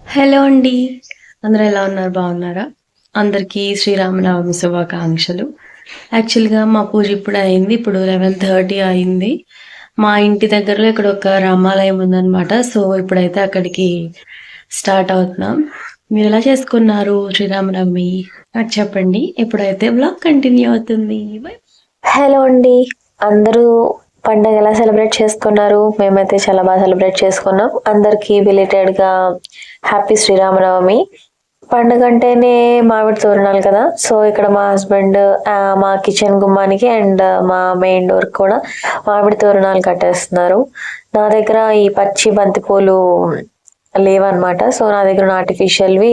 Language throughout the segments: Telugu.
హలో అండి. అందరూ ఎలా ఉన్నారు? బాగున్నారా? అందరికీ శ్రీరామనవమి శుభాకాంక్షలు. యాక్చువల్‌గా మా పూజ ఇప్పుడు అయింది. ఇప్పుడు 11:30 అయింది. మా ఇంటి దగ్గరలో ఇక్కడ ఒక రామాలయం ఉందనమాట. సో, ఇప్పుడైతే అక్కడికి స్టార్ట్ అవుతున్నాం. మీరు ఎలా చేసుకున్నారు శ్రీరామనవమి? నాకు చెప్పండి. ఇప్పుడైతే వ్లాగ్ కంటిన్యూ అవుతుంది. బై. హలో అండి, అందరూ పండగ ఎలా సెలబ్రేట్ చేసుకున్నారు? మేమైతే చాలా బాగా సెలబ్రేట్ చేసుకున్నాం. అందరికీ బిలేటెడ్గా హ్యాపీ శ్రీరామనవమి. పండుగ అంటేనే మామిడి తోరణాలు కదా. సో ఇక్కడ మా హస్బెండ్ మా కిచెన్ గుమ్మానికి అండ్ మా మెయిన్ డోర్ కూడా మామిడి తోరణాలు కట్టేస్తున్నారు. నా దగ్గర ఈ పచ్చి బంతిపూలు లేవన్నమాట. సో నా దగ్గర ఆర్టిఫిషియల్వి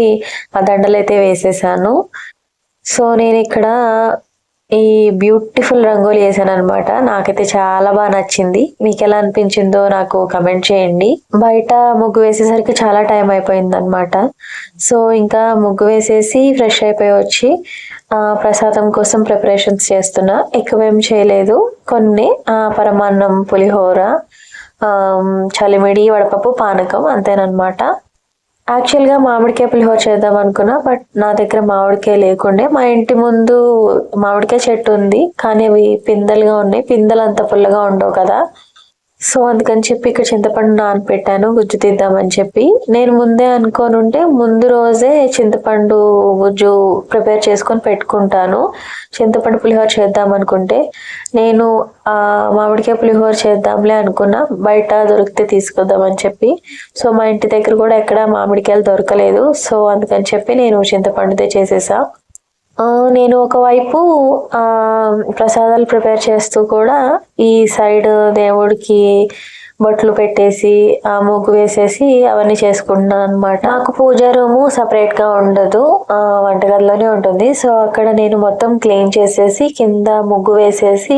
ఆ దండలు అయితే వేసేసాను. సో నేను ఇక్కడ ఈ బ్యూటిఫుల్ రంగోలి వేసాను అనమాట. నాకైతే చాలా బాగా నచ్చింది. మీకు ఎలా అనిపించిందో నాకు కమెంట్ చేయండి. బయట ముగ్గు వేసేసరికి చాలా టైం అయిపోయింది అనమాట. సో ఇంకా ముగ్గు వేసేసి ఫ్రెష్ అయిపోయి వచ్చి ప్రసాదం కోసం ప్రిపరేషన్స్ చేస్తున్నా. ఎక్కువేం చేయలేదు, కొన్ని పరమాన్నం, పులిహోర, చలిమిడి, వడపప్పు, పానకం అంతేనమాట. యాక్చువల్గా మామిడికాయ పులిహోర చేద్దాం అనుకున్నా, బట్ నా దగ్గర మామిడికాయ లేకుండే. మా ఇంటి ముందు మామిడికాయ చెట్టు ఉంది, కానీ అవి పిందెలుగా ఉన్నాయి. పిందెలు అంత పుల్లగా ఉండవు కదా. సో అందుకని చెప్పి ఇక్కడ చింతపండు నానపెట్టాను గుజ్జు తీద్దామని చెప్పి. నేను ముందే అనుకోని ఉంటే ముందు రోజే చింతపండు గుజ్జు ప్రిపేర్ చేసుకొని పెట్టుకుంటాను. చింతపండు పులిహోర చేద్దాం అనుకుంటే నేను మామిడికాయ పులిహోర చేద్దాంలే అనుకున్నా, బయట దొరికితే తీసుకొద్దామని చెప్పి. సో మా ఇంటి దగ్గర కూడా ఎక్కడ మామిడికాయలు దొరకలేదు. సో అందుకని చెప్పి నేను చింతపండుదే చేసేసా. నేను ఒకవైపు ప్రసాదాలు ప్రిపేర్ చేస్తూ కూడా ఈ సైడ్ దేవుడికి బొట్లు పెట్టేసి ముగ్గు వేసేసి అవన్నీ చేసుకుంటున్నాను అనమాట. నాకు పూజ రూము సపరేట్గా ఉండదు, వంటగదిలోనే ఉంటుంది. సో అక్కడ నేను మొత్తం క్లీన్ చేసేసి కింద ముగ్గు వేసేసి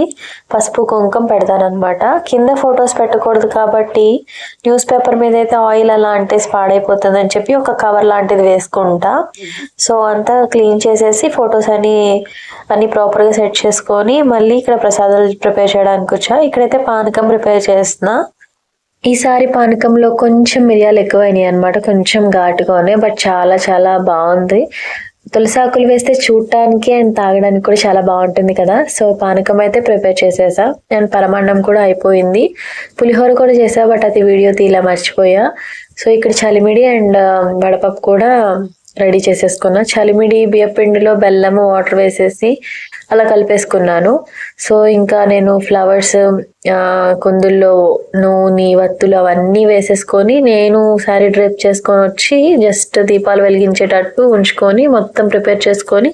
పసుపు కుంకుమ పెడతాను అనమాట. కింద ఫొటోస్ పెట్టకూడదు కాబట్టి న్యూస్ పేపర్ మీద అయితే ఆయిల్ అలా అంటే పాడైపోతుంది అని చెప్పి ఒక కవర్ లాంటిది వేసుకుంటా. సో అంతా క్లీన్ చేసేసి ఫొటోస్ అన్ని ప్రాపర్గా సెట్ చేసుకొని మళ్ళీ ఇక్కడ ప్రసాదాలు ప్రిపేర్ చేయడానికి వచ్చా. ఇక్కడైతే పానకం ప్రిపేర్ చేస్తున్నా. ఈసారి పానకంలో కొంచెం మిరియాలు ఎక్కువైనాయి అనమాట, కొంచెం ఘాటుగా ఉన్నాయి. బట్ చాలా చాలా బాగుంది. తులసాకులు వేస్తే చూడటానికి అండ్ తాగడానికి కూడా చాలా బాగుంటుంది కదా. సో పానకం అయితే ప్రిపేర్ చేసేసా అండ్ పరమాన్నం కూడా అయిపోయింది. పులిహోర కూడా చేసా, బట్ అది వీడియో తీలా మర్చిపోయా. సో ఇక్కడ చలిమిడి అండ్ వడపప్పు కూడా రెడీ చేసేసుకున్నా. చలిమిడి బియ్యపిండిలో బెల్లము, వాటర్ వేసేసి అలా కలిపేసుకున్నాను. సో ఇంకా నేను ఫ్లవర్స్, కుందుల్లో నూనె, వత్తులు అవన్నీ వేసేసుకొని నేను శారీ డ్రేప్ చేసుకొని వచ్చి జస్ట్ దీపాలు వెలిగించేటట్టు ఉంచుకొని మొత్తం ప్రిపేర్ చేసుకొని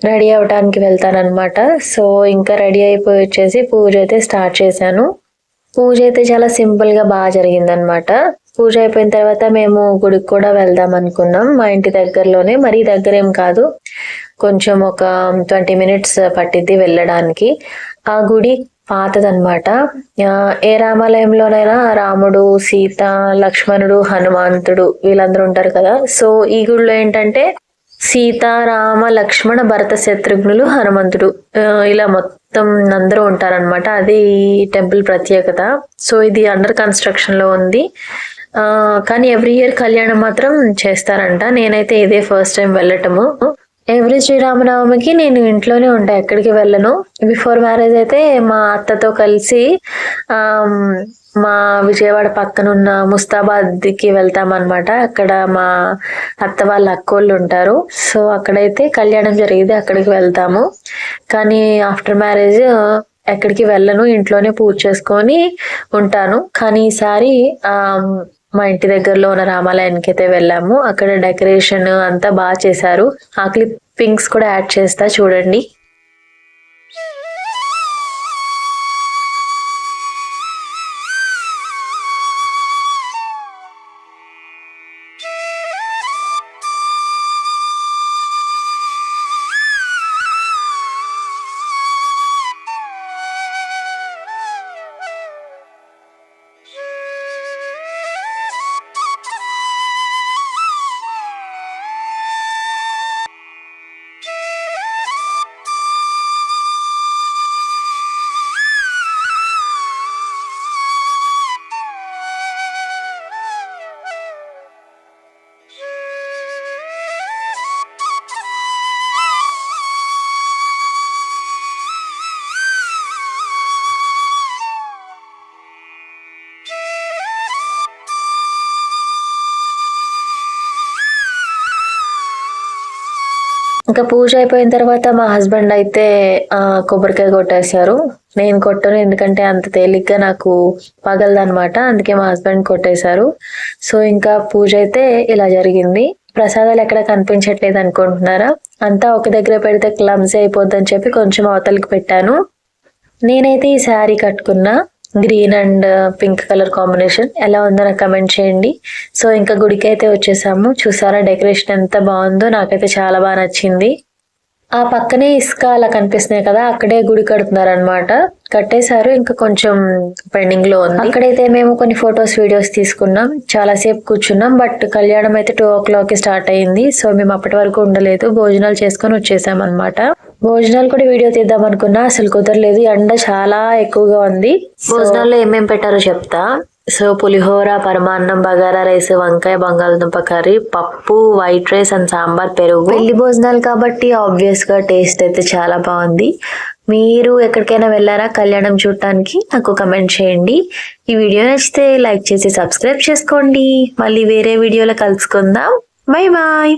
రెడీ అవడానికి వెళ్తానమాట. సో ఇంకా రెడీ అయిపోయి వచ్చేసి పూజ అయితే స్టార్ట్ చేశాను. పూజ అయితే చాలా సింపుల్గా బాగా జరిగిందనమాట. పూజ అయిపోయిన తర్వాత మేము గుడికి కూడా వెళ్దాం అనుకున్నాం. మా ఇంటి దగ్గరలోనే, మరీ దగ్గర ఏం కాదు, కొంచెం ఒక 20 minutes పట్టిద్ది వెళ్ళడానికి. ఆ గుడి పాతదనమాట. ఏ రామాలయంలోనైనా రాముడు, సీత, లక్ష్మణుడు, హనుమంతుడు వీళ్ళందరూ ఉంటారు కదా. సో ఈ గుడిలో ఏంటంటే సీత, రామ, లక్ష్మణ, భరత, శత్రుఘ్నులు, హనుమంతుడు ఇలా మొత్తం అందరూ ఉంటారనమాట. అది ఈ టెంపుల్ ప్రత్యేకత. సో ఇది అండర్ కన్స్ట్రక్షన్ లో ఉంది, కానీ ఎవ్రీ ఇయర్ కళ్యాణం మాత్రం చేస్తారంట. నేనైతే ఇదే ఫస్ట్ టైం వెళ్ళటము. ఎవ్రీ శ్రీరామనవమికి నేను ఇంట్లోనే ఉంటా, ఎక్కడికి వెళ్ళను. బిఫోర్ మ్యారేజ్ అయితే మా అత్తతో కలిసి మా విజయవాడ పక్కనున్న ముస్తాబాద్కి వెళ్తామన్నమాట. అక్కడ మా అత్త వాళ్ళ అక్కోళ్ళు ఉంటారు. సో అక్కడైతే కళ్యాణం జరిగితే అక్కడికి వెళ్తాము. కానీ ఆఫ్టర్ మ్యారేజ్ ఎక్కడికి వెళ్ళను, ఇంట్లోనే పూజ చేసుకొని ఉంటాను. కానీ ఈసారి మా ఇంటి దగ్గరలో ఉన్న రామాలయానికి అయితే వెళ్ళాము. అక్కడ డెకరేషన్ అంతా బాగా చేశారు. ఆ క్లిప్పింగ్స్ కూడా యాడ్ చేస్తా చూడండి. ఇంకా పూజ అయిపోయిన తర్వాత మా హస్బెండ్ అయితే కొబ్బరికాయ కొట్టేశారు. నేను కొట్టను, ఎందుకంటే అంత తేలిగ్గా నాకు పగలదనమాట. అందుకే మా హస్బెండ్ కొట్టేశారు. సో ఇంకా పూజ అయితే ఇలా జరిగింది. ప్రసాదాలు ఎక్కడ కనిపించట్లేదు అనుకుంటున్నారా? అంతా ఒక దగ్గర పెడితే క్లమ్సీ అయిపోద్దని చెప్పి కొంచెం అవతలకి పెట్టాను. నేనైతే ఈ శారీ కట్టుకున్నా, green and pink colour combination. ఎలా ఉందో నాకు కమెంట్ చేయండి. సో ఇంకా గుడికి అయితే వచ్చేసాము. చూసారా డెకరేషన్ ఎంత బాగుందో, నాకైతే చాలా బాగా నచ్చింది. ఆ పక్కనే ఇసుక అలా కనిపిస్తున్నాయి కదా, అక్కడే గుడి కడుతున్నారు అనమాట. కట్టేశారు, ఇంకా కొంచెం పెండింగ్ లో ఉంది. అక్కడైతే మేము కొన్ని ఫొటోస్ వీడియోస్ తీసుకున్నాం, చాలా సేపు కూర్చున్నాం. బట్ కళ్యాణం అయితే 2 o'clock స్టార్ట్ అయింది. సో మేము అప్పటి వరకు ఉండలేదు, భోజనాలు చేసుకొని వచ్చేసాం అనమాట. భోజనాలు కూడా వీడియో తీద్దాం అనుకున్నా, అసలు కుదరలేదు, ఎండ చాలా ఎక్కువగా ఉంది. భోజనాల్లో ఏమేమి పెట్టారో చెప్తా. సో పులిహోర, పరమాన్నం, బగారా రైస్, వంకాయ, బంగాళదుంప కర్రీ, పప్పు, వైట్ రైస్ అండ్ సాంబార్, పెరుగు. పెళ్లి భోజనాలు కాబట్టి ఆబ్వియస్ గా టేస్ట్ అయితే చాలా బాగుంది. మీరు ఎక్కడికైనా వెళ్ళారా కళ్యాణం చూడటానికి? నాకు కమెంట్ చేయండి. ఈ వీడియో నచ్చితే లైక్ చేసి సబ్స్క్రైబ్ చేసుకోండి. మళ్ళీ వేరే వీడియోలో కలుసుకుందాం. Bye bye.